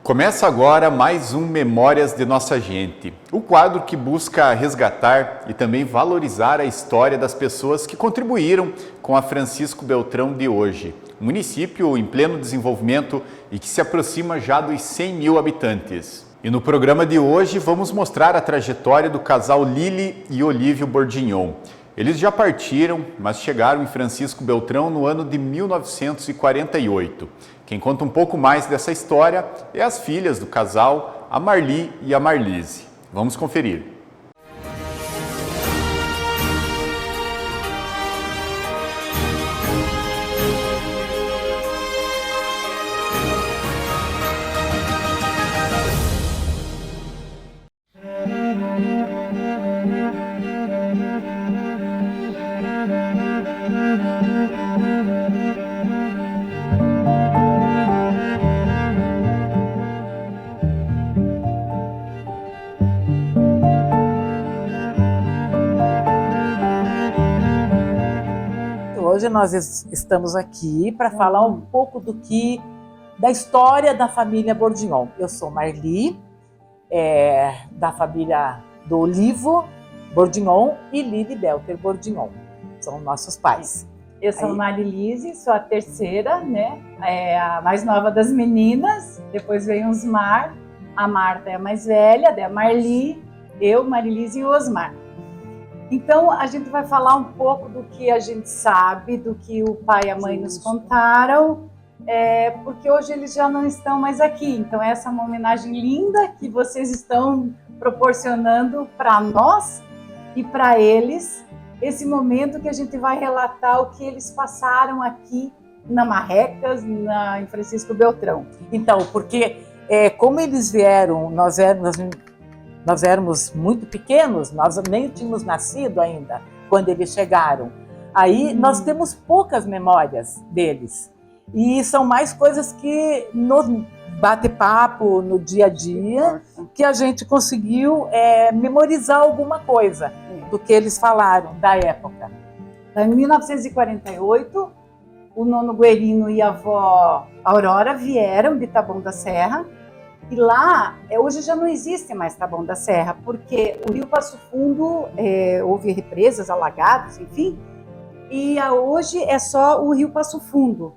Começa agora mais um Memórias de Nossa Gente, o quadro que busca resgatar e também valorizar a história das pessoas que contribuíram com a Francisco Beltrão de hoje, um município em pleno desenvolvimento e que se aproxima já dos 100 mil habitantes. E no programa de hoje vamos mostrar a trajetória do casal Lili e Olívio Bordignon. Eles já partiram, mas chegaram em Francisco Beltrão no ano de 1948. Quem conta um pouco mais dessa história é as filhas do casal, a Marli e a Marlise. Vamos conferir. Hoje nós estamos aqui para falar um pouco da história da família Bordignon. Eu sou Marli, da família do Olívio Bordignon e Lili Belter Bordignon. São nossos pais. Eu sou Marilise, sou a terceira, né? A mais nova das meninas. Depois veio o Osmar, a Marta é a mais velha, daí a Marli, eu, Marilise e o Osmar. Então, a gente vai falar um pouco do que a gente sabe, do que o pai e a mãe nos contaram, porque hoje eles já não estão mais aqui. Então, essa é uma homenagem linda que vocês estão proporcionando para nós e para eles, esse momento que a gente vai relatar o que eles passaram aqui na Marrecas, em Francisco Beltrão. Então, porque como eles vieram, nós éramos muito pequenos, nós nem tínhamos nascido ainda quando eles chegaram. Aí nós temos poucas memórias deles. E são mais coisas que no bate-papo, no dia a dia, que a gente conseguiu memorizar alguma coisa do que eles falaram da época. Em 1948, o nono Guerino e a avó Aurora vieram de Taboão da Serra. E lá, hoje já não existe mais Taboão da Serra, porque o rio Passo Fundo, houve represas, alagados, enfim, e hoje é só o rio Passo Fundo.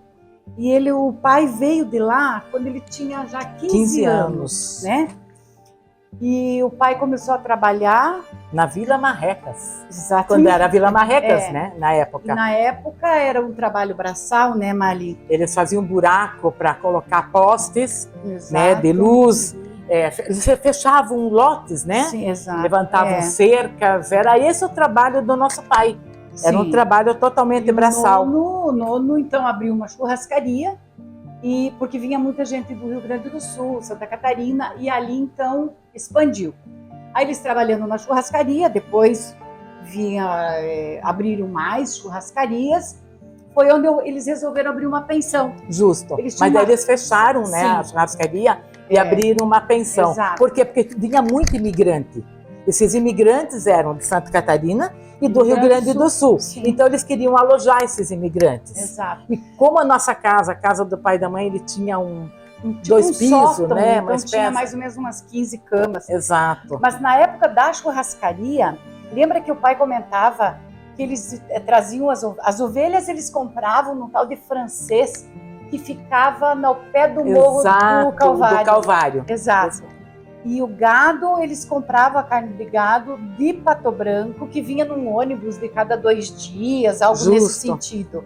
E o pai veio de lá quando ele tinha já 15 anos, né? E o pai começou a trabalhar na Vila Marrecas. Exatamente. Quando era a Vila Marrecas, né? Na época. E na época era um trabalho braçal, né, Marli? Eles faziam buraco para colocar postes, né, de luz. Eles fechavam lotes, né? Sim, exato. Levantavam cercas. Era esse o trabalho do nosso pai. Sim. Era um trabalho totalmente braçal. O nono, então, abriu uma churrascaria. Porque vinha muita gente do Rio Grande do Sul, Santa Catarina, e ali então expandiu. Aí eles trabalhando na churrascaria, depois abriram mais churrascarias, foi onde eles resolveram abrir uma pensão. Justo, mas daí eles fecharam, né, a churrascaria e abriram uma pensão. Exato. Por quê? Porque vinha muito imigrante. Esses imigrantes eram de Santa Catarina e do Rio Grande do Sul. Então eles queriam alojar esses imigrantes. Exato. E como a nossa casa, a casa do pai e da mãe, ele tinha dois pisos, sótão, né? Então tinha mais ou menos umas 15 camas. Exato. Mas na época da churrascaria, lembra que o pai comentava que eles traziam as ovelhas, eles compravam num tal de francês que ficava no pé do morro do Calvário. Exato. E o gado, eles compravam a carne de gado de Pato Branco, que vinha num ônibus de cada 2 dias, algo nesse sentido.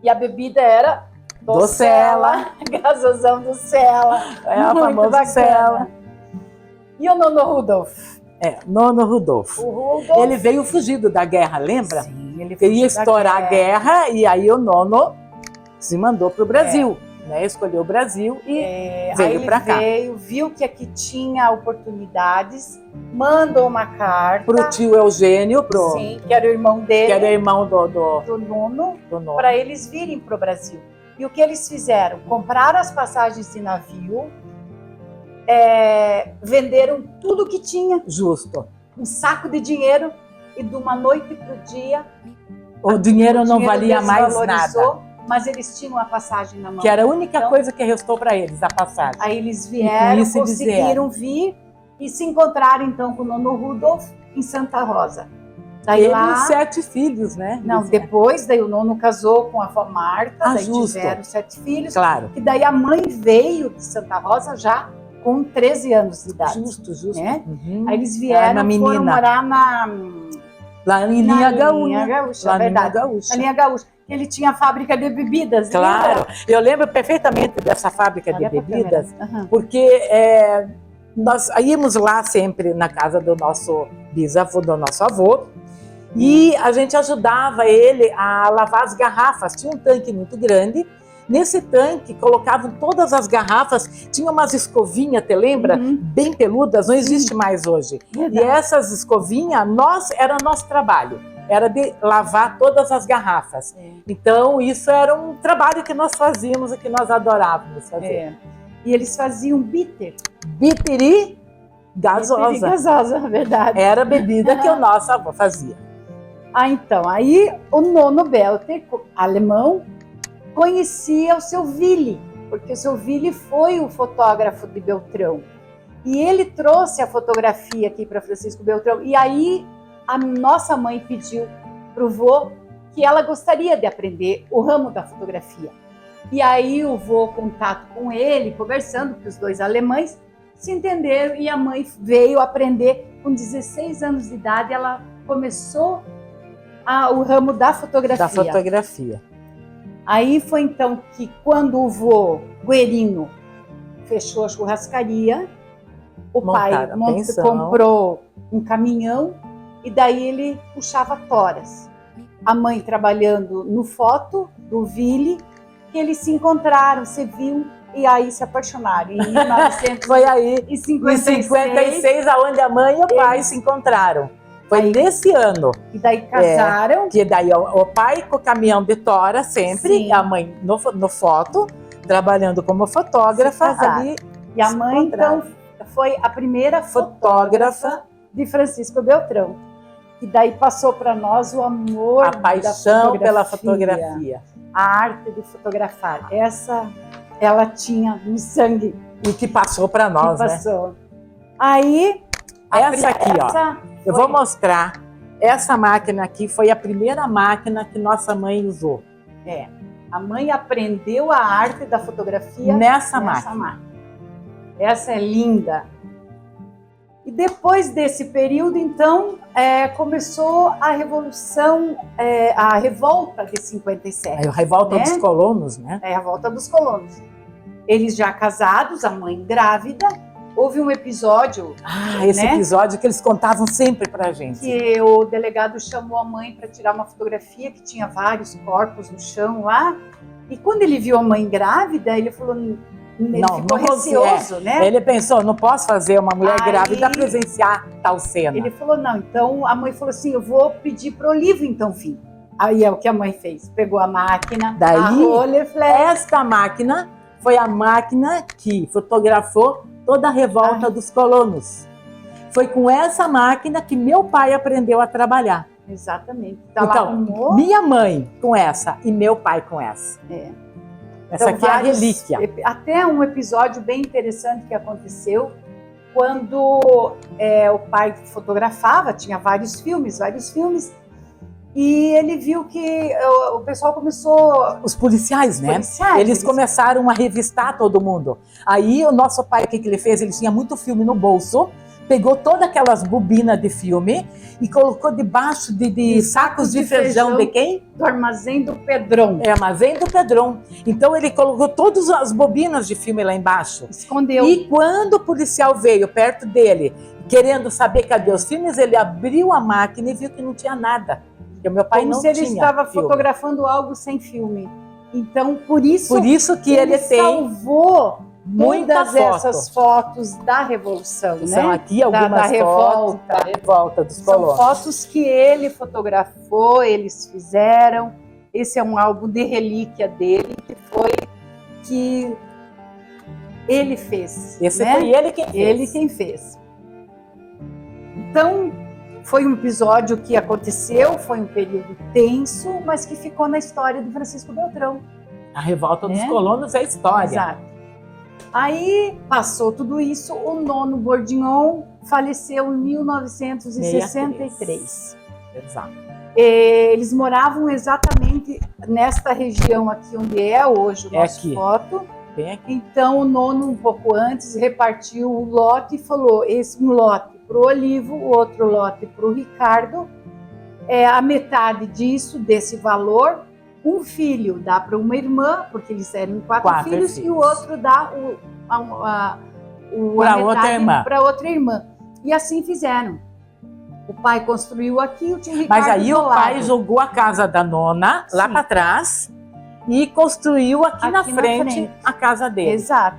E a bebida era Docela, gasosão Docela. A famosa Docela. E o nono Rudolf? Nono Rudolf. O Rudolf. Ele veio fugido da guerra, lembra? Sim, ele ia estourar a guerra e aí o nono se mandou para o Brasil. Né, escolheu o Brasil e veio para cá. Viu que aqui tinha oportunidades, mandou uma carta para o tio Eugênio, sim, que era o irmão dele, que era irmão do nono, para eles virem para o Brasil. E o que eles fizeram? Compraram as passagens de navio, venderam tudo que tinha. Justo. Um saco de dinheiro, e de uma noite para o dia, o dinheiro não valia mais nada. mas eles tinham a passagem na mão. Que era a única coisa que restou para eles, a passagem. Aí eles vieram, Isso, conseguiram vir e se encontraram então com o nono Rudolf em Santa Rosa. Daí Ele lá, e 7 filhos, né? não, depois daí o nono casou com a avó Marta, daí justo. tiveram 7 filhos. Claro. E daí a mãe veio de Santa Rosa já com 13 anos de idade. Justo. Né? Uhum. Aí eles vieram, foram morar lá em Linha Gaúcha. Linha Gaúcha, Lá verdade. na Gaúcha. Na Linha Gaúcha. Ele tinha fábrica de bebidas. Claro. Lembra? Eu lembro perfeitamente dessa fábrica de Olha pra bebidas, câmera. Uhum. porque nós íamos lá sempre na casa do nosso bisavô, do nosso avô, e a gente ajudava ele a lavar as garrafas. Tinha um tanque muito grande. Nesse tanque colocavam todas as garrafas, tinha umas escovinhas, te lembra? Uhum. Bem peludas, não existe mais hoje. Verdade. E essas escovinhas, era nosso trabalho, era de lavar todas as garrafas. Então isso era um trabalho que nós fazíamos e que nós adorávamos fazer. E eles faziam bitter. Bitter e gasosa. Bitter e gasosa, verdade. Era a bebida que o nosso avô fazia. Então, aí o nono Belter, alemão, conhecia o seu Willy, porque o seu Willy foi o fotógrafo de Beltrão. E ele trouxe a fotografia aqui para Francisco Beltrão. E aí a nossa mãe pediu para o vô que ela gostaria de aprender o ramo da fotografia. E aí o vô, contato com ele, conversando, porque os dois alemães se entenderam e a mãe veio aprender com 16 anos de idade. Ela começou o ramo da fotografia. Da fotografia. Aí foi então que quando o vô Guerino fechou a churrascaria, o pai comprou um caminhão e daí ele puxava toras. A mãe trabalhando no foto do Willy, que eles se encontraram, se viu e aí se apaixonaram. Em 1956, foi aí, em 56, aonde a mãe e o pai se encontraram. Foi aí, nesse ano. E daí casaram. Que daí o pai com o caminhão de tora sempre, sim, e a mãe no foto, trabalhando como fotógrafa. Ali, e a mãe, então, foi a primeira fotógrafa de Francisco Beltrão. E daí passou para nós o amor, a paixão pela fotografia. A arte de fotografar. Essa ela tinha no sangue. E que passou para nós, né? Passou. Aí, essa aqui, ó. Eu vou mostrar. Essa máquina aqui foi a primeira máquina que nossa mãe usou. A mãe aprendeu a arte da fotografia nessa máquina. Essa é linda. E depois desse período, então, começou a revolução, a revolta de 57. A revolta dos colonos, né? A revolta dos colonos. Eles já casados, a mãe grávida. Houve um episódio... esse episódio que eles contavam sempre pra gente. Que o delegado chamou a mãe para tirar uma fotografia que tinha vários corpos no chão lá. E quando ele viu a mãe grávida, ele falou... Ele ficou receoso, né? Ele pensou, não posso fazer uma mulher grávida presenciar tal cena. Ele falou, não. Então a mãe falou assim, eu vou pedir pro Olívio então vir. Aí é o que a mãe fez. Pegou a máquina, daí, a Rolleiflex. Esta máquina foi a máquina que fotografou toda a revolta dos colonos. Foi com essa máquina que meu pai aprendeu a trabalhar. Exatamente. Então, minha mãe com essa e meu pai com essa. Essa aqui é a relíquia. Até um episódio bem interessante que aconteceu quando o pai fotografava, tinha vários filmes, e ele viu que o pessoal começou... Os policiais, né? Eles começaram a revistar todo mundo. Aí o nosso pai, o que ele fez? Ele tinha muito filme no bolso, pegou todas aquelas bobinas de filme e colocou debaixo de sacos de feijão de quem? Do Armazém do Pedrão. Armazém do Pedrão. Então ele colocou todas as bobinas de filme lá embaixo. Escondeu. E quando o policial veio perto dele, querendo saber cadê os filmes, ele abriu a máquina e viu que não tinha nada. Porque o meu pai não tinha. Como se ele estava fotografando algo sem filme. Então, por isso que ele tem salvou muitas dessas fotos da Revolução, né? São aqui algumas fotos da revolta dos colonos. São fotos que ele fotografou, eles fizeram. Esse é um álbum de relíquia dele, que ele fez. Esse foi ele quem fez. Ele quem fez. Então, foi um episódio que aconteceu, foi um período tenso, mas que ficou na história de Francisco Beltrão. A revolta dos Né? colonos é história. Exato. Aí passou tudo isso, o nono Bourguignon faleceu em 1963. Exato. Eles moravam exatamente nesta região aqui onde é hoje o É nosso aqui. foto. Bem aqui. Então o nono, um pouco antes, repartiu o lote e falou: esse um lote para o Olivo, o outro lote para o Ricardo. A metade disso, desse valor, um filho dá para uma irmã, porque eles eram quatro filhos, e o outro dá a outra irmã. para outra irmã. E assim fizeram. O pai construiu aqui, o tio Ricardo Mas aí do o pai lado. jogou a casa da nona lá Sim. para trás e construiu aqui na frente a casa dele. Exato.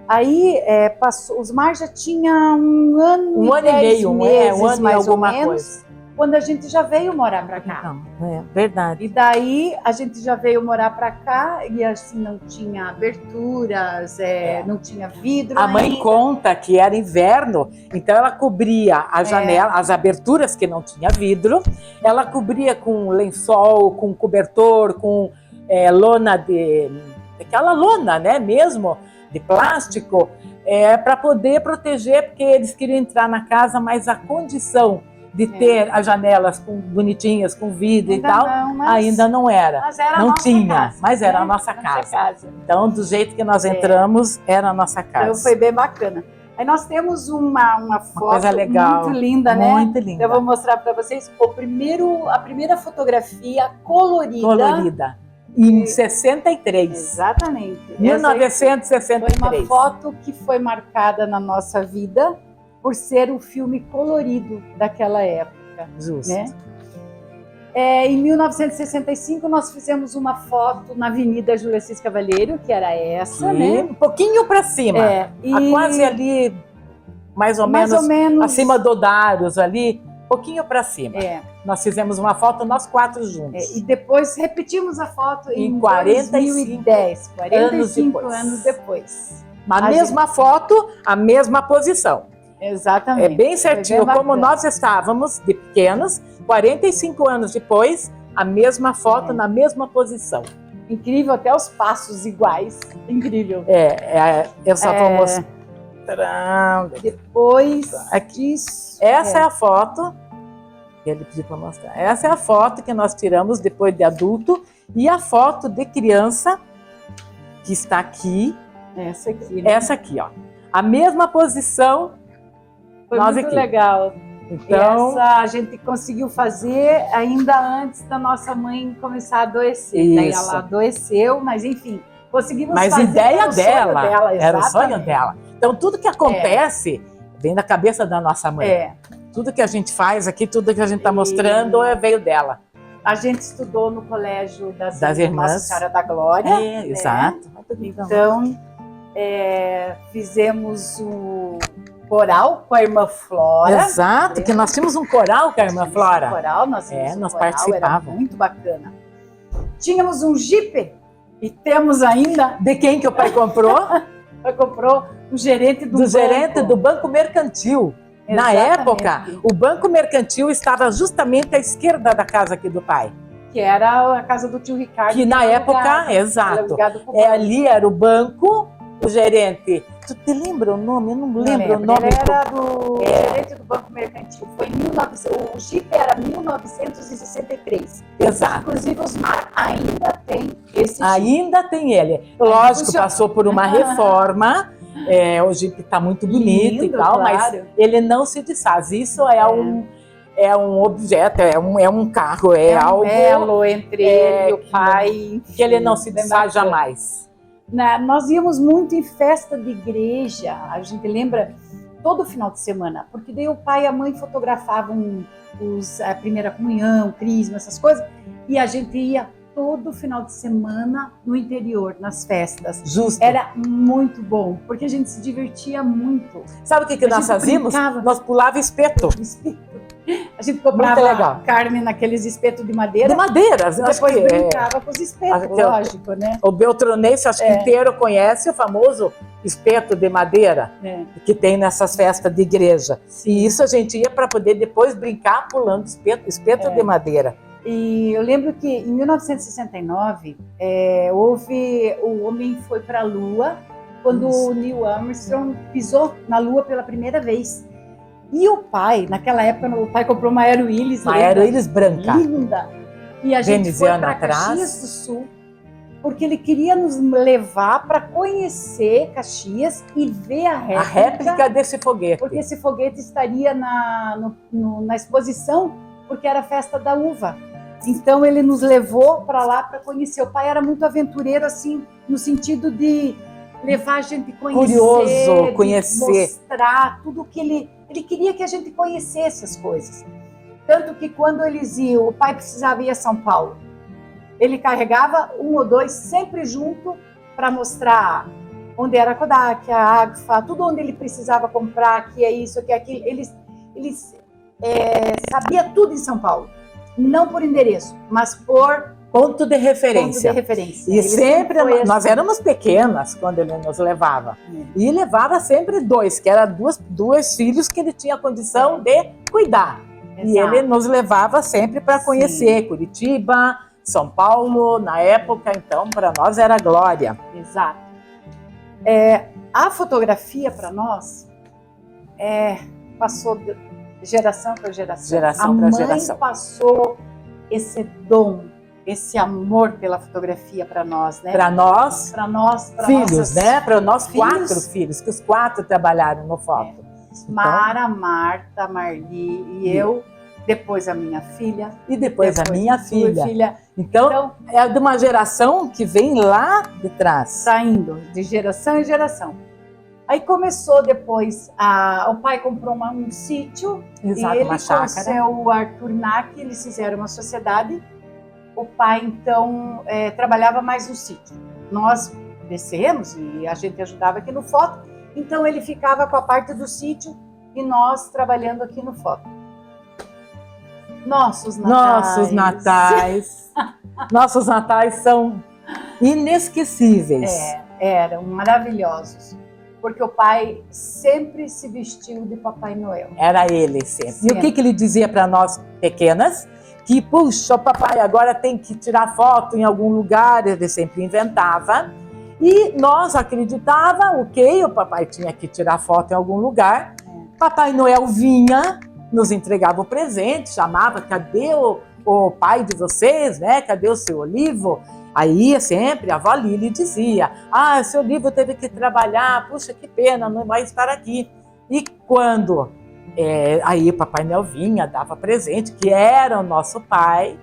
Aí passou, os Mar já tinha um ano e 10 meio, meses, um ano e mais ou alguma menos, coisa. quando a gente já veio morar para cá. Não, verdade. E daí a gente já veio morar para cá e assim não tinha aberturas, não tinha vidro. A mãe ainda. conta que era inverno, então ela cobria a janela, as aberturas que não tinha vidro, ela cobria com lençol, com cobertor, com lona aquela lona, né, mesmo, de plástico, para poder proteger, porque eles queriam entrar na casa, mas a condição de ter as janelas bonitinhas, com vidro Ainda e tal, não, mas- ainda não era. Mas era a Não nossa tinha, casa, mas era né? a nossa casa. Então, do jeito que nós entramos, era a nossa casa. Então foi bem bacana. Aí nós temos uma foto coisa legal, muito linda, né? muito linda. Eu vou mostrar para vocês a primeira fotografia colorida. Em 63. Exatamente. Essa 1963. foi uma foto que foi marcada na nossa vida por ser um filme colorido daquela época. Justo. Né? Em 1965, nós fizemos uma foto na Avenida Júlio Assis Cavalheiro, que era essa, né? Um pouquinho para cima. Quase ali, mais ou menos acima do Dários ali, um pouquinho para cima. Nós fizemos uma foto, nós quatro juntos. E depois repetimos a foto em 2010, 45 anos depois. A mesma foto, a mesma posição. Exatamente. É bem certinho, como nós estávamos de pequenos, 45 anos depois, a mesma foto na mesma posição. Incrível, até os passos iguais. Incrível. Eu só vou mostrando. Depois disso... Essa é a foto que ele pediu para mostrar. Essa é a foto que nós tiramos depois de adulto e a foto de criança que está aqui. Essa aqui. Né? Essa aqui, ó. A mesma posição. Foi nós muito aqui. Legal. Então, essa a gente conseguiu fazer ainda antes da nossa mãe começar a adoecer. Isso. Daí ela adoeceu, mas enfim, conseguimos mas fazer. Ideia dela, era o sonho exatamente. dela. Então tudo que acontece vem da cabeça da nossa mãe. Tudo que a gente faz aqui, tudo que a gente está mostrando veio dela. A gente estudou no colégio das irmãs Nossa Senhora da Glória. Né? Exato. Então, fizemos o coral com a irmã Flora. Exato, que nós tínhamos um coral com a irmã Flora. Coral, nós participávamos. Era muito bacana. Tínhamos um Jeep e temos ainda. De quem que o pai comprou? O pai comprou o gerente do banco. Gerente do Banco Mercantil. Exatamente. Na época, o Banco Mercantil estava justamente à esquerda da casa aqui do pai. Que era a casa do tio Ricardo. Que na época, exato. Ali era o banco, o gerente. Tu te lembra o nome? Eu não lembro o nome. Ele era do gerente do Banco Mercantil. Foi o Jeep era 1963. Exato. Inclusive, os Mar ainda tem esse Jeep. Ainda tem ele. Lógico, passou por uma reforma. O Jeep está muito bonito lindo, e tal, claro. mas ele não se desfaz. Isso é um objeto, é um carro, algo. Elo entre ele e o pai. Que ele não se desfaz jamais. Nós íamos muito em festa de igreja, a gente lembra todo final de semana, porque daí o pai e a mãe fotografavam a primeira comunhão, o crisma, essas coisas, e a gente ia todo final de semana no interior, nas festas. Justo. Era muito bom, porque a gente se divertia muito. Sabe o que nós fazíamos? Nós pulava espeto. A gente comprava carne naqueles espetos de madeira. De madeira. Depois brincava com os espetos, lógico, né? O beltronense, acho que inteiro conhece o famoso espeto de madeira que tem nessas festas de igreja. Sim. E isso a gente ia para poder depois brincar pulando espeto de madeira. E eu lembro que em 1969 o homem foi para a Lua quando o Neil Armstrong pisou na Lua pela primeira vez. E o pai, naquela época, o pai comprou uma Aero Willis. Uma Aero Willis branca. Linda. E a gente foi para Caxias do Sul, porque ele queria nos levar para conhecer Caxias e ver a réplica desse foguete. Porque esse foguete estaria na exposição, porque era a festa da uva. Então ele nos levou para lá para conhecer. O pai era muito aventureiro, assim, no sentido de levar a gente a conhecer, curioso, conhecer, mostrar tudo que ele queria que a gente conhecesse as coisas. Tanto que quando eles iam, o pai precisava ir a São Paulo, ele carregava um ou dois sempre junto para mostrar onde era a Kodak, a Agfa, tudo onde ele precisava comprar, que é isso, que é aquilo. Ele sabia tudo em São Paulo, não por endereço, mas por ponto de referência. E ele sempre nós éramos pequenas quando ele nos levava. E levava sempre dois, que eram dois filhos que ele tinha condição de cuidar. Exato. E ele nos levava sempre para conhecer Curitiba, São Paulo, na época, então, para nós era glória. Exato. A fotografia, para nós, passou de geração para geração. A mãe passou esse dom, esse amor pela fotografia para nós, né? Para nós, filhos, né? Para nós filhos. 4 filhos, que os 4 trabalharam no foto. Mara, Marta, Marli e eu, depois a minha filha. E depois a minha filha. Então, é de uma geração que vem lá de trás. Está indo de geração em geração. Aí começou depois, o pai comprou um sítio. Exato, e ele uma chácara. Com o seu Arthur Nack, eles fizeram uma sociedade. O pai, então, trabalhava mais no sítio. Nós descemos e a gente ajudava aqui no foto. Então ele ficava com a parte do sítio e nós trabalhando aqui no foto. Nossos natais são inesquecíveis. Eram maravilhosos. Porque o pai sempre se vestiu de Papai Noel. Era ele sempre. E o que ele dizia para nós pequenas? Que, puxa, o papai agora tem que tirar foto em algum lugar, ele sempre inventava. E nós acreditava, o papai tinha que tirar foto em algum lugar. Papai Noel vinha, nos entregava o presente, chamava, cadê o pai de vocês, né? Cadê o seu Olivo? Aí sempre a avó Lili dizia, seu Olivo teve que trabalhar, puxa, que pena, não vai estar aqui. E quando aí o Papai Noel vinha, dava presente, que era o nosso pai.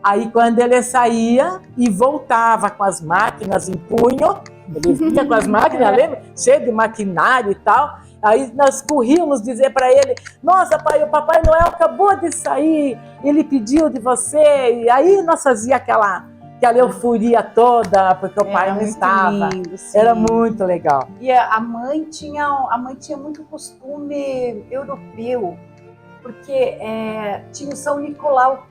Aí quando ele saía e voltava com as máquinas em punho, ele vinha com as máquinas, lembra? Cheio de maquinário e tal. Aí nós corríamos dizer para ele, nossa pai, o Papai Noel acabou de sair, ele pediu de você. E aí nós fazíamos aquela euforia toda, porque o pai não estava. Lindo, era muito legal. E a mãe tinha muito costume europeu, porque tinha o São Nicolau.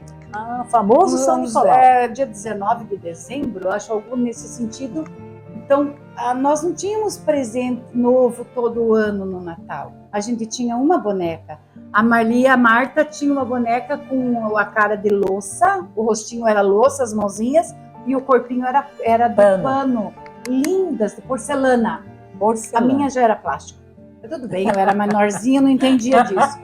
Famoso São Nicolau. Dia 19 de dezembro, acho algo nesse sentido. Então, nós não tínhamos presente novo todo ano no Natal. A gente tinha uma boneca. A Marli e a Marta tinham uma boneca com a cara de louça, o rostinho era louça, as mãozinhas, e o corpinho era de pano. Lindas, de porcelana. A minha já era plástico. Tudo bem, eu era menorzinha, não entendia disso.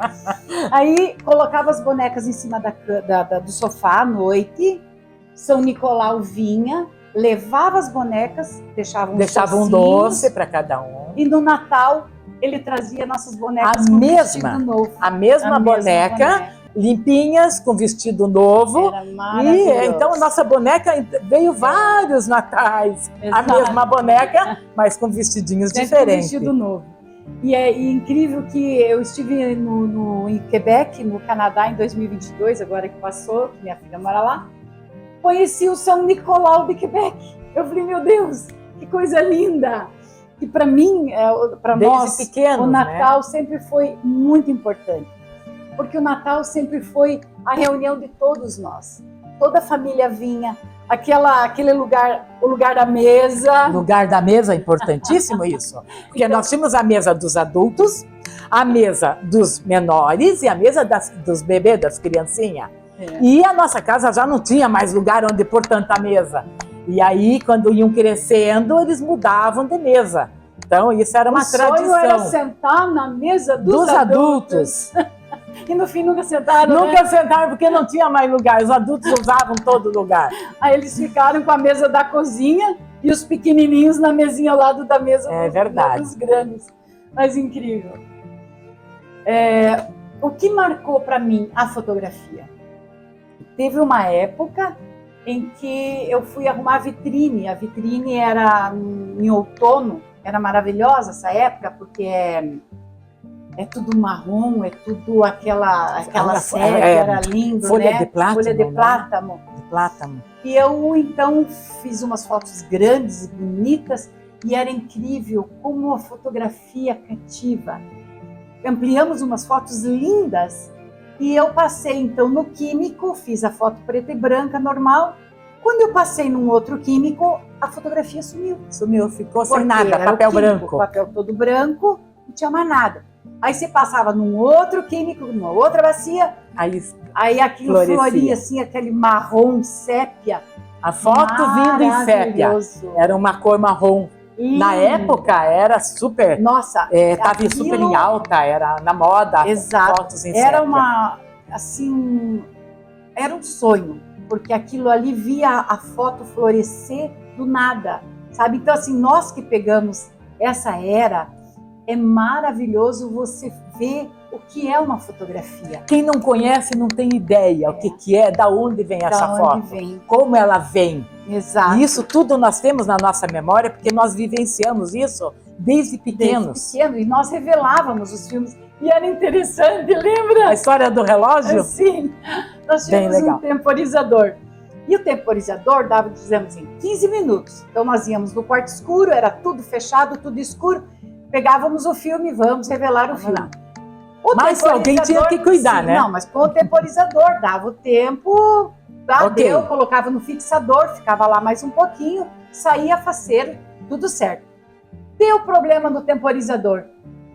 Aí colocava as bonecas em cima do sofá à noite, São Nicolau vinha, levava as bonecas, deixava um doce para cada um. E no Natal ele trazia nossas bonecas com vestido novo. A mesma boneca, limpinhas, com vestido novo. Era maravilhoso. E então a nossa boneca veio vários natais. Exato. A mesma boneca, mas com vestidinhos diferentes. Com vestido novo. E é incrível que eu estive em Quebec, no Canadá, em 2022, agora que passou, que minha filha mora lá. Conheci o São Nicolau de Quebec. Eu falei, meu Deus, que coisa linda! E para mim, para nós, pequeno, o Natal sempre foi muito importante. Porque o Natal sempre foi a reunião de todos nós. Toda a família vinha, aquele lugar, o lugar da mesa. O lugar da mesa é importantíssimo isso. Porque nós tínhamos a mesa dos adultos, a mesa dos menores e a mesa dos bebês, das criancinhas. E a nossa casa já não tinha mais lugar onde pôr tanta mesa. E aí, quando iam crescendo, eles mudavam de mesa. Então, isso era uma tradição. O sonho era sentar na mesa dos adultos. E no fim nunca sentaram, Nunca sentaram, porque não tinha mais lugar. Os adultos usavam todo lugar. Aí eles ficaram com a mesa da cozinha e os pequenininhos na mesinha ao lado da mesa dos grandes. Mas incrível. O que marcou para mim a fotografia? Teve uma época em que eu fui arrumar a vitrine. A vitrine era em outono, era maravilhosa essa época, porque é tudo marrom, é tudo aquela série que era lindo, folha né? De plátano, folha de plátano. Né? De plátano. E eu, então, fiz umas fotos grandes e bonitas, e era incrível como a fotografia cativa. Ampliamos umas fotos lindas, e eu passei, então, no químico, fiz a foto preta e branca, normal. Quando eu passei num outro químico, a fotografia sumiu. Sumiu, ficou sem nada, papel branco. Papel todo branco, não tinha mais nada. Aí você passava num outro químico, numa outra bacia, aí aquilo floria assim, aquele marrom sépia. A foto vindo em sépia, era uma cor marrom. Na época era super, nossa, estava super em alta, era na moda. Exato. Fotos em sépia. Era era um sonho, porque aquilo ali via a foto florescer do nada, sabe? Então assim, nós que pegamos essa era, é maravilhoso você ver o que é uma fotografia. Quem não conhece não tem ideia o que é, da onde vem essa foto, como ela vem. Exato. E isso tudo nós temos na nossa memória, porque nós vivenciamos isso desde pequenos. E nós revelávamos os filmes. E era interessante, lembra? A história do relógio? Sim. Nós tínhamos um temporizador. E o temporizador dava, dizemos assim, 15 minutos. Então nós íamos no quarto escuro, era tudo fechado, tudo escuro. Pegávamos o filme, vamos revelar o filme. Mas alguém tinha que cuidar, né? Não, mas com o temporizador, dava o tempo, deu, colocava no fixador, ficava lá mais um pouquinho, saía faceiro, tudo certo. Deu problema no temporizador,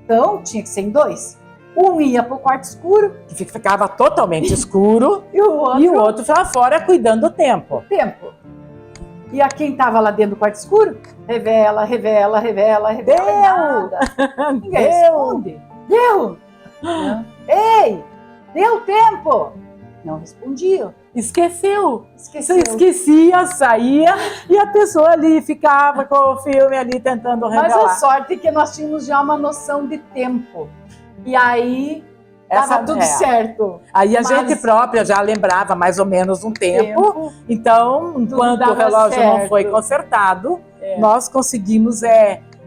então tinha que ser em dois. Um ia para o quarto escuro, que ficava totalmente escuro, e o outro lá fora cuidando do tempo. E a quem estava lá dentro do quarto escuro, revela. Deu! Ninguém responde. Deu! Ei, deu tempo! Não respondia. Esqueceu. Você esquecia, saía e a pessoa ali ficava com o filme ali tentando revelar. Mas a sorte é que nós tínhamos já uma noção de tempo. E aí dava tudo certo. Aí a gente própria já lembrava mais ou menos um tempo. Então, enquanto o relógio não foi consertado, nós conseguimos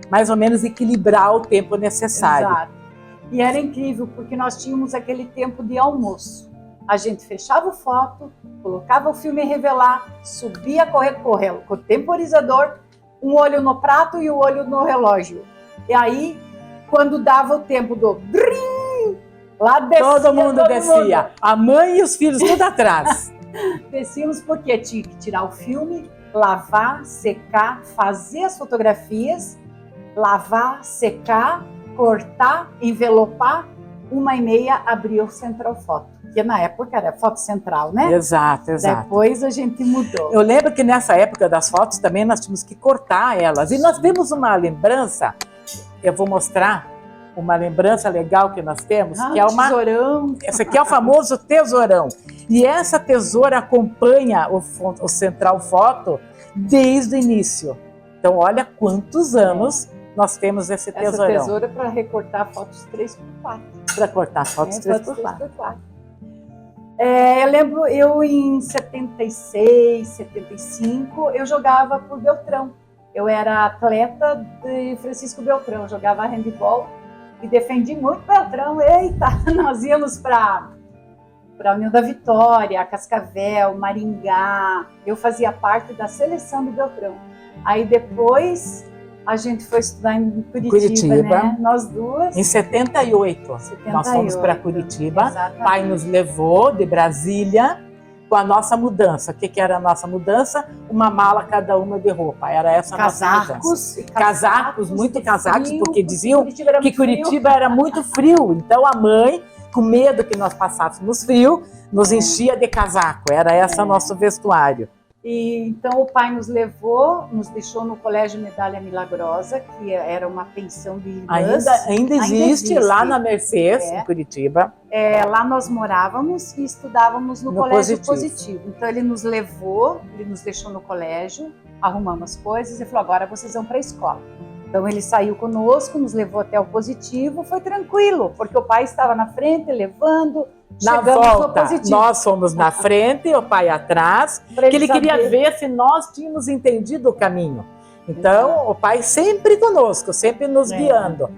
mais ou menos equilibrar o tempo necessário. Exato. E era incrível, porque nós tínhamos aquele tempo de almoço. A gente fechava a foto, colocava o filme a revelar, subia a correr com o temporizador, um olho no prato e o olho no relógio. E aí, quando dava o tempo do brim, lá descia. Todo mundo descia. A mãe e os filhos tudo atrás. Descíamos porque tinha que tirar o filme, lavar, secar, fazer as fotografias, lavar, secar, cortar, envelopar, 1h30 abria o Central Foto, que na época era foto central, né? Exato. Depois a gente mudou. Eu lembro que nessa época das fotos também nós tínhamos que cortar elas. E nós temos uma lembrança, eu vou mostrar uma lembrança legal que nós temos, que é tesourão. Esse aqui é o famoso tesourão. E essa tesoura acompanha o Central Foto desde o início. Então olha quantos anos nós temos esse tesourão. Essa tesoura para recortar fotos 3x4. Para cortar fotos 3x4. Eu lembro, eu em 76, 75, eu jogava por Beltrão. Eu era atleta de Francisco Beltrão, eu jogava handebol e defendi muito Beltrão. Eita, nós íamos para a União da Vitória, Cascavel, Maringá. Eu fazia parte da seleção de Beltrão. Aí depois a gente foi estudar em Curitiba, né? Nós duas. Em 78. Nós fomos para Curitiba. Exatamente. Pai nos levou de Brasília com a nossa mudança. O que era a nossa mudança? Uma mala cada uma de roupa. Era essa a nossa mudança. Casacos, muito casacos, porque diziam que Curitiba era muito frio. Então a mãe com medo que nós passássemos frio, nos enchia de casaco. Era esse nosso vestuário. E então o pai nos levou, nos deixou no Colégio Medalha Milagrosa, que era uma pensão de irmãs. Ainda existe lá na Mercedes, em Curitiba. Lá nós morávamos e estudávamos no Colégio Positivo. Então ele nos levou, ele nos deixou no colégio, arrumamos as coisas e falou, agora vocês vão para a escola. Então ele saiu conosco, nos levou até o Positivo, foi tranquilo, porque o pai estava na frente, levando. Na volta, nós fomos na frente, o pai atrás, que ele queria ver se nós tínhamos entendido o caminho. Então, o pai sempre conosco, sempre nos guiando.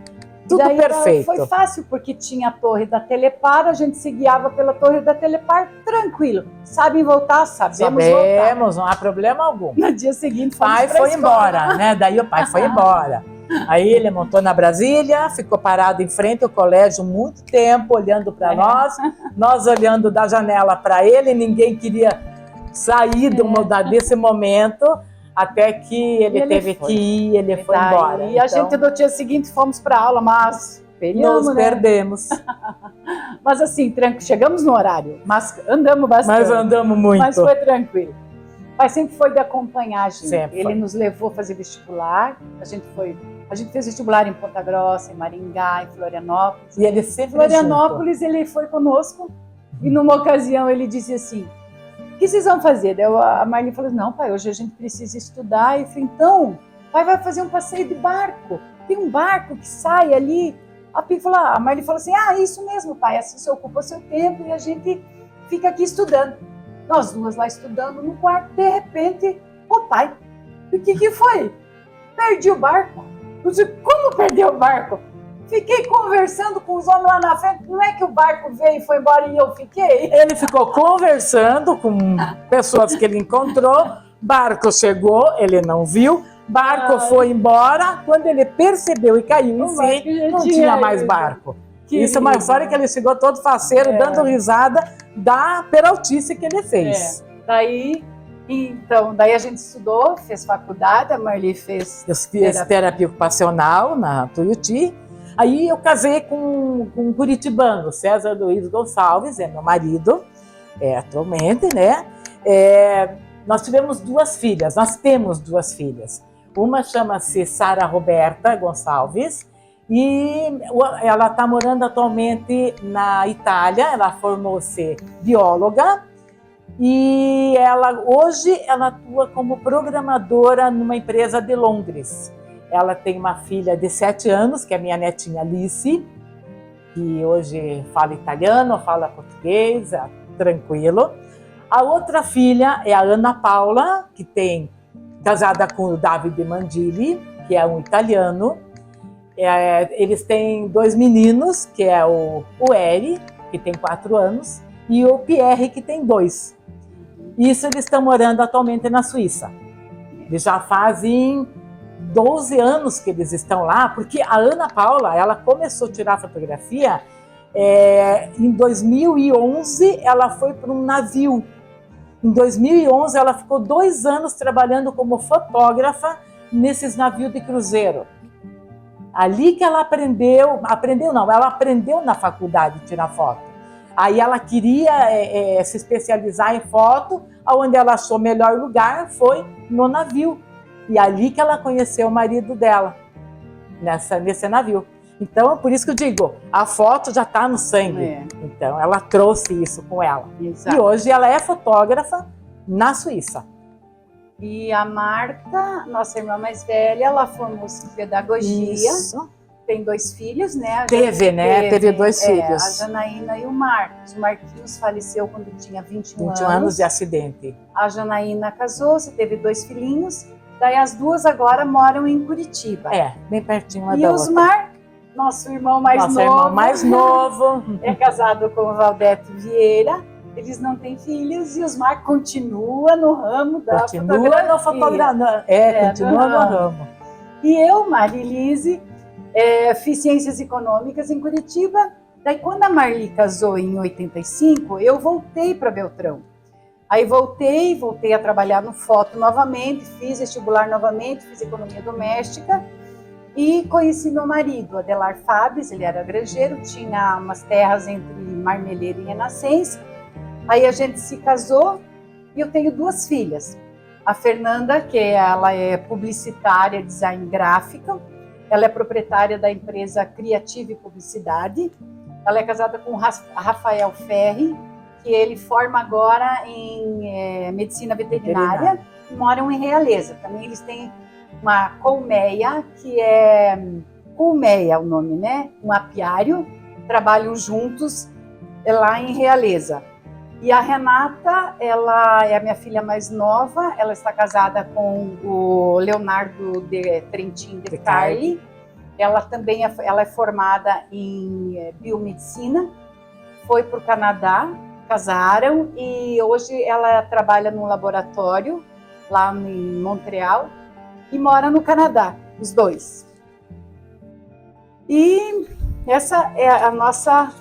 Tudo perfeito. Foi fácil, porque tinha a Torre da Telepar, a gente se guiava pela Torre da Telepar, tranquilo. Sabem voltar? Sabemos voltar. Não há problema algum. No dia seguinte, o pai foi embora, né? Daí o pai foi embora. Aí ele montou na Brasília, ficou parado em frente ao colégio muito tempo, olhando para nós olhando da janela para ele, ninguém queria sair desse momento, até que ele teve que ir, ele foi embora. E a gente no dia seguinte fomos para aula, mas nos perdemos. Mas assim, chegamos no horário, mas andamos bastante. Mas andamos muito. Mas foi tranquilo. O pai sempre foi de acompanhar a gente. Ele nos levou a fazer vestibular, a gente fez vestibular em Ponta Grossa, em Maringá, em Florianópolis. E ele sempre Florianópolis, ele foi conosco e numa ocasião ele disse assim, o que vocês vão fazer? Daí a Marli falou, não pai, hoje a gente precisa estudar. E eu falei, então, o pai vai fazer um passeio de barco. Tem um barco que sai ali. A Marli falou assim, isso mesmo pai, assim você ocupa o seu tempo e a gente fica aqui estudando. Nós duas lá estudando no quarto, de repente, pai, o que foi? Perdi o barco. Eu disse, como perdeu o barco? Fiquei conversando com os homens lá na frente, não é que o barco veio e foi embora e eu fiquei? Ele ficou conversando com pessoas que ele encontrou, barco chegou, ele não viu, barco foi embora, quando ele percebeu e caiu em si, não tinha mais barco. Isso é uma história que ele chegou todo faceiro, dando risada da peraltice que ele fez. Daí a gente estudou, fez faculdade, a Marli fez terapia ocupacional na Tuiuti. Aí eu casei com um curitibano, César Luiz Gonçalves, é meu marido, atualmente, né? Nós temos duas filhas. Uma chama-se Sara Roberta Gonçalves e ela está morando atualmente na Itália. Ela formou-se bióloga. E hoje ela atua como programadora numa empresa de Londres. Ela tem uma filha de 7 anos, que é a minha netinha Alice, que hoje fala italiano, fala português, tranquilo. A outra filha é a Ana Paula, que casada com o Davide Mandilli, que é um italiano. Eles têm 2 meninos, que é o Eri, que tem 4 anos, e o Pierre, que tem 2. Isso eles estão morando atualmente na Suíça. Eles já fazem 12 anos que eles estão lá, porque a Ana Paula, ela começou a tirar fotografia em 2011, ela foi para um navio. Em 2011, ela ficou 2 anos trabalhando como fotógrafa nesses navios de cruzeiro. Ali que ela ela aprendeu na faculdade a tirar foto. Aí ela queria se especializar em foto, onde ela achou o melhor lugar foi no navio. E ali que ela conheceu o marido dela, nesse navio. Então, por isso que eu digo, a foto já está no sangue. Então, ela trouxe isso com ela. Exato. E hoje ela é fotógrafa na Suíça. E a Marta, nossa irmã mais velha, ela formou-se em pedagogia. Isso. Tem 2 filhos, né? Teve 2 filhos. A Janaína e o Marcos. O Marquinhos faleceu quando tinha 21 anos de acidente. A Janaína casou-se, teve 2 filhinhos. Daí as duas agora moram em Curitiba. Bem pertinho uma da outra. E Osmar, nosso irmão mais novo, é casado com o Valdete Vieira. Eles não têm filhos e o Osmar continua no ramo da fotografia. Continua no ramo. E eu, Marilise, fiz Ciências Econômicas em Curitiba. Daí, quando a Marli casou em 85, eu voltei para Beltrão. Aí voltei a trabalhar no foto novamente, fiz vestibular novamente, fiz economia doméstica E conheci meu marido, Adelar Fabes, ele era granjeiro, tinha umas terras entre Marmeleiro e Renascença. Aí a gente se casou e eu tenho 2 filhas. A Fernanda, que ela é publicitária, design gráfico, ela é proprietária da empresa Criativa e Publicidade. Ela é casada com o Rafael Ferri, que ele forma agora em medicina veterinária, e moram em Realeza. Também eles têm uma colmeia, que é colmeia o nome, né? Um apiário, trabalham juntos lá em Realeza. E a Renata, ela é a minha filha mais nova, ela está casada com o Leonardo de Trentin de Carli. Ela também ela é formada em biomedicina, foi para o Canadá, casaram e hoje ela trabalha num laboratório lá em Montreal e mora no Canadá, os 2. E essa é a nossa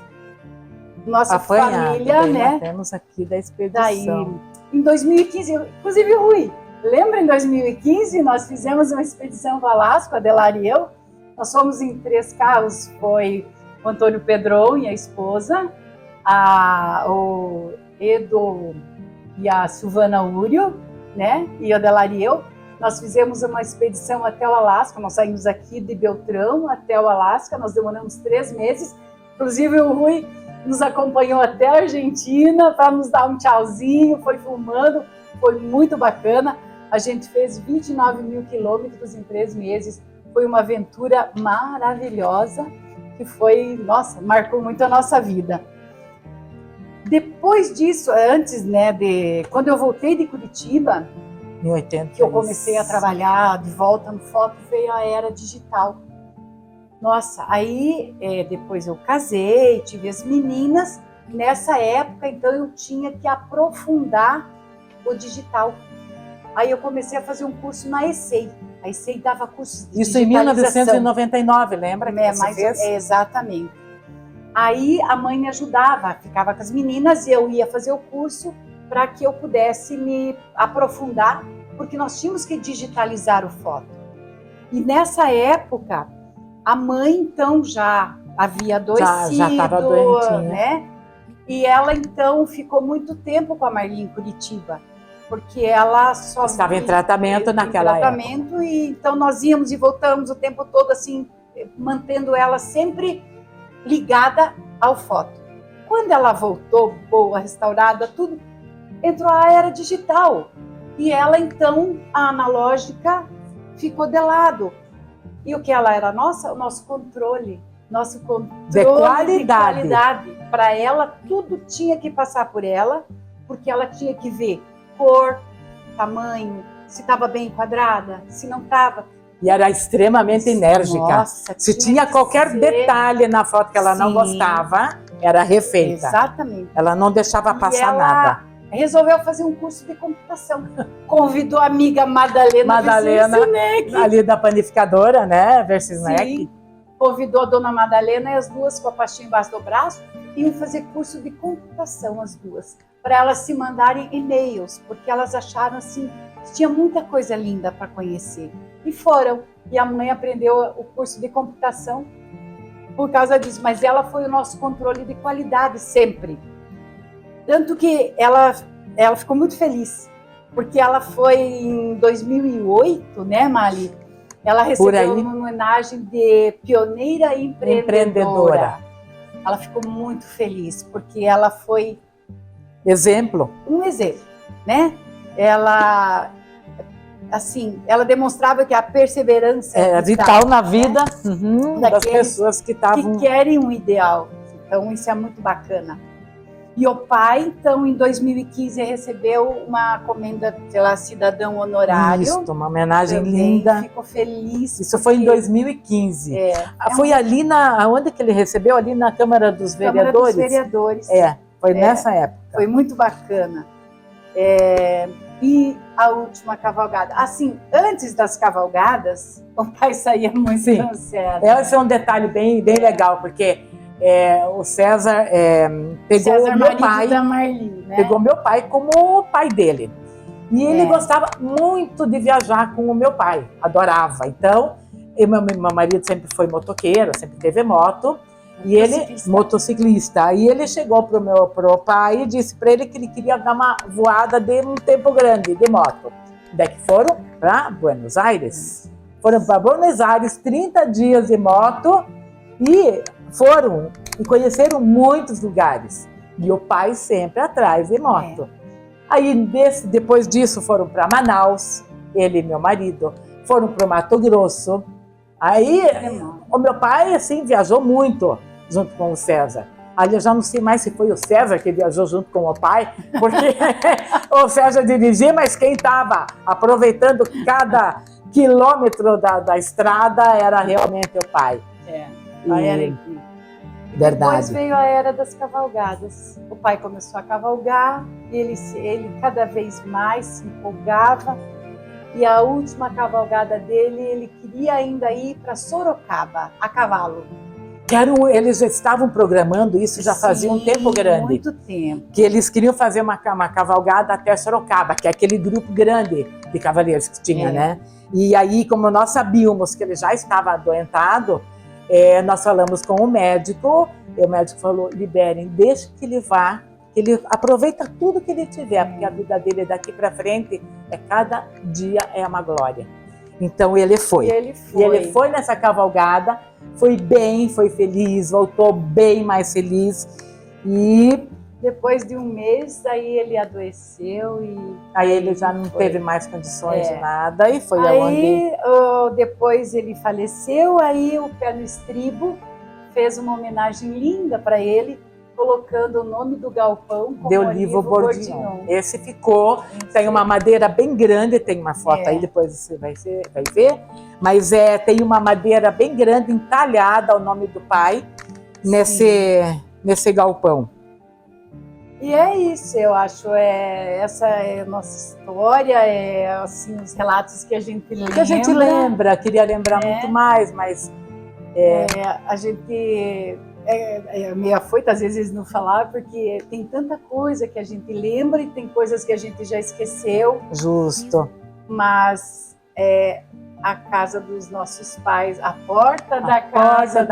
família, né? Temos aqui da expedição. Daí, em 2015, inclusive o Rui, lembra em 2015 nós fizemos uma expedição para o Alasca, a Adelar e eu. Nós fomos em 3 carros, foi o Antônio Pedron e a esposa, o Edo e a Silvana Úrio, né? E a Adelar e eu. Nós fizemos uma expedição até o Alasca, nós saímos aqui de Beltrão até o Alasca, nós demoramos 3 meses. Inclusive o Rui nos acompanhou até a Argentina para nos dar um tchauzinho, foi filmando, foi muito bacana. A gente fez 29 mil quilômetros em 3 meses, foi uma aventura maravilhosa, que foi, nossa, marcou muito a nossa vida. Depois disso, antes, né, quando eu voltei de Curitiba, em 80, que eu comecei a trabalhar de volta no foto, veio a era digital. Nossa, aí depois eu casei, tive as meninas. Nessa época, então, eu tinha que aprofundar o digital. Aí eu comecei a fazer um curso na ESEI. A ESEI dava cursos de isso em 1999, lembra? Exatamente. Aí a mãe me ajudava, ficava com as meninas e eu ia fazer o curso para que eu pudesse me aprofundar, porque nós tínhamos que digitalizar o foto. E nessa época, a mãe, então, já havia adoecido, já estava doentinha, né? E ela, então, ficou muito tempo com a Marli em Curitiba, porque ela só estava em tratamento naquela época. E então nós íamos e voltamos o tempo todo, assim, mantendo ela sempre ligada ao foto. Quando ela voltou, boa, restaurada, tudo, entrou a era digital. E ela, então, a analógica ficou de lado. E o que ela era nossa? O nosso controle. Nosso controle de qualidade. Para ela, tudo tinha que passar por ela, porque ela tinha que ver cor, tamanho, se estava bem enquadrada, se não estava. E era extremamente enérgica. Nossa, se tinha qualquer detalhe na foto que ela não Sim. gostava, era refeita. Exatamente. Ela não deixava passar ela nada. Resolveu fazer um curso de computação. Convidou a amiga Madalena ali da panificadora, né? Versisnack. Sim. Convidou a dona Madalena e as duas com a pastinha embaixo do braço iam fazer curso de computação, as duas, para elas se mandarem e-mails, porque elas acharam assim que tinha muita coisa linda para conhecer. E foram. E a mãe aprendeu o curso de computação por causa disso, mas ela foi o nosso controle de qualidade sempre. Tanto que ela ficou muito feliz, porque ela foi em 2008, né, Mali? Ela recebeu uma homenagem de pioneira empreendedora. Ela ficou muito feliz, porque ela foi... exemplo. Um exemplo, né? Ela, assim, ela demonstrava que a perseverança... é vital na vida das pessoas que querem um ideal. Então, isso é muito bacana. E o pai, então, em 2015, recebeu uma comenda pela cidadão honorário. Isso, uma homenagem também linda. Ficou feliz. Isso foi em 2015. Foi ali onde que ele recebeu? Ali na Câmara dos Vereadores? Câmara dos Vereadores. Foi nessa época. Foi muito bacana. E a última cavalgada. Assim, antes das cavalgadas, o pai saía muito cansado. Esse é um detalhe bem legal, porque... o César pegou o meu pai, da Marli, né? Pegou meu pai como o pai dele. E ele gostava muito de viajar com o meu pai, adorava. Então, meu marido sempre foi motoqueiro, sempre teve moto. E ele, motociclista, e ele chegou pro pai e disse para ele que ele queria dar uma voada de um tempo grande de moto. Daí que foram para Buenos Aires. Foram para Buenos Aires 30 dias de moto e foram e conheceram muitos lugares. E o pai sempre atrás de moto. Aí depois disso foram para Manaus, ele e meu marido, foram para o Mato Grosso. Aí o meu pai assim viajou muito junto com o César. Aí eu já não sei mais se foi o César que viajou junto com o pai, porque o César dirigia, mas quem estava aproveitando cada quilômetro da estrada era realmente o pai. A era aqui. Verdade. Depois veio a era das cavalgadas. O pai começou a cavalgar, ele cada vez mais se empolgava. E a última cavalgada dele, ele queria ainda ir para Sorocaba, a cavalo. Eles estavam programando isso já fazia um tempo grande. Muito tempo. Que eles queriam fazer uma cavalgada até Sorocaba, que é aquele grupo grande de cavaleiros que tinha, né? E aí, como nós sabíamos que ele já estava adoentado, nós falamos com o médico, e o médico falou, liberem, deixe que ele vá, que ele aproveita tudo que ele tiver, porque a vida dele daqui para frente, cada dia é uma glória. Então ele foi. E ele foi nessa cavalgada, foi bem, foi feliz, voltou bem mais feliz. E depois de um mês, aí ele adoeceu e aí ele já não teve mais condições de nada e foi aonde. Depois ele faleceu, aí o Pé no Estribo fez uma homenagem linda para ele, colocando o nome do galpão como Deolivo Bordignon. Esse ficou, tem uma madeira bem grande, tem uma foto aí, depois você vai ver, mas tem uma madeira bem grande, entalhada ao nome do pai, nesse galpão. E é isso, eu acho, essa é a nossa história, assim, os relatos que a gente lembra. Que a gente lembra, queria lembrar muito mais, mas... a gente... meio afoita às vezes não falar, porque tem tanta coisa que a gente lembra e tem coisas que a gente já esqueceu. Justo. Mas a casa dos nossos pais, a porta da casa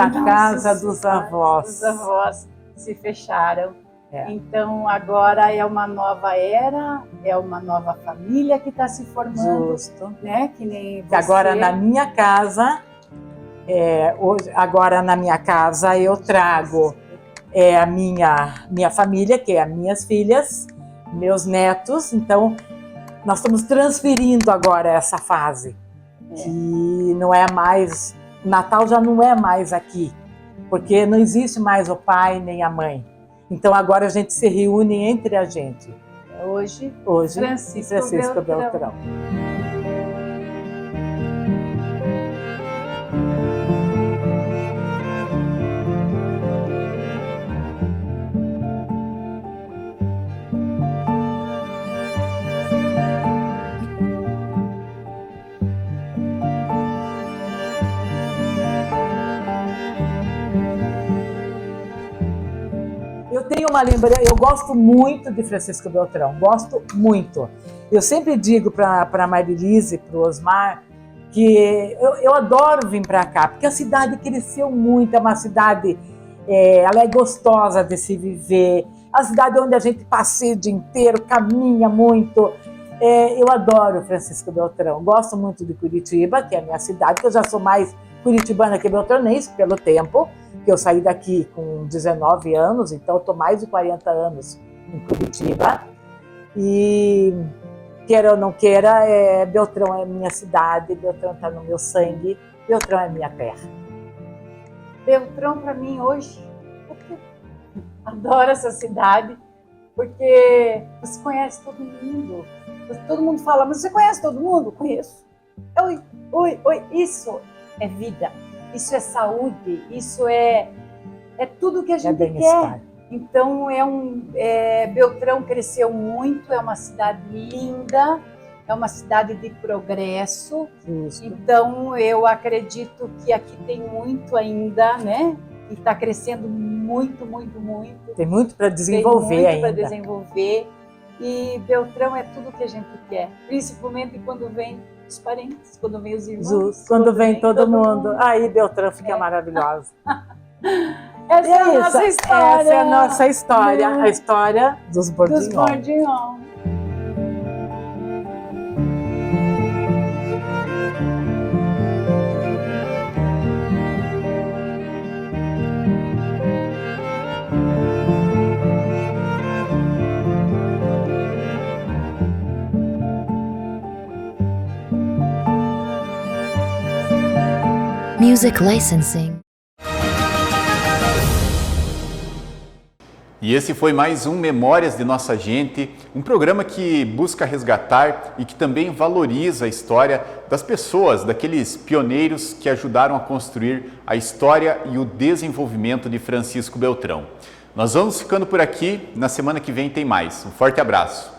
dos avós. Os avós se fecharam. Então agora é uma nova era, é uma nova família que está se formando. Justo. Né? Que nem você. Agora na minha casa... agora na minha casa eu trago a minha família, que é as minhas filhas, meus netos, então nós estamos transferindo agora essa fase, que não é mais, o Natal já não é mais aqui, porque não existe mais o pai nem a mãe, então agora a gente se reúne entre a gente. Hoje Francisco Beltrão. Eu tenho uma lembrança, eu gosto muito de Francisco Beltrão, gosto muito. Eu sempre digo para a Marilise, para o Osmar, que eu adoro vir para cá, porque a cidade cresceu muito, é uma cidade, ela é gostosa de se viver, a cidade onde a gente passeia o dia inteiro, caminha muito. Eu adoro Francisco Beltrão, gosto muito de Curitiba, que é a minha cidade, que eu já sou mais curitibana que beltranense pelo tempo, que eu saí daqui com 19 anos, então eu estou mais de 40 anos em Curitiba. E queira ou não queira, Beltrão é minha cidade, Beltrão está no meu sangue, Beltrão é minha terra. Beltrão para mim hoje, adoro essa cidade, porque você conhece todo mundo. Todo mundo fala, mas você conhece todo mundo? Conheço. Oi, isso é vida, isso é saúde, isso é tudo que a gente quer. Então Beltrão cresceu muito, é uma cidade linda, é uma cidade de progresso. Justo. Então eu acredito que aqui tem muito ainda, né? E está crescendo muito, muito, muito. Tem muito para desenvolver ainda. Tem muito para desenvolver. E Beltrão é tudo que a gente quer, principalmente quando vem os parentes, quando vem os irmãos. Quando vem todo mundo. Aí Beltrão fica maravilhosa. Essa é a nossa história. Essa é a nossa história. A história dos Dos Bourguignon. Bourguignon. Music licensing. E esse foi mais um Memórias de Nossa Gente, um programa que busca resgatar e que também valoriza a história das pessoas, daqueles pioneiros que ajudaram a construir a história e o desenvolvimento de Francisco Beltrão. Nós vamos ficando por aqui, na semana que vem tem mais. Um forte abraço.